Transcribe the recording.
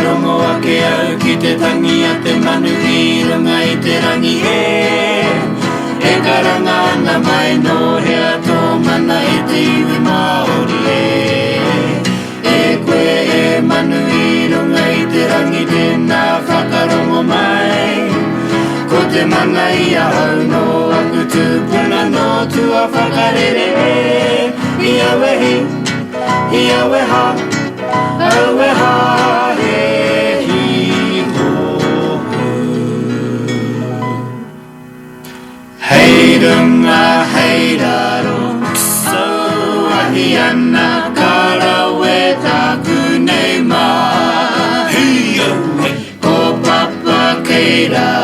rongo ake au ki te tangi a te manu I runga I te rangi E karanga ana mai no hea tō mana e te iwi Maori E koe e manu I runga I te rangi tēnā whakarongo mai Ko te mana I ahau no aku tupuna no tua whakarere I auahi, I auaha, auaha he hi hohu Hei runga, hei raro, Auahi ana ka rawe taku nei mahi Ko papa kei raro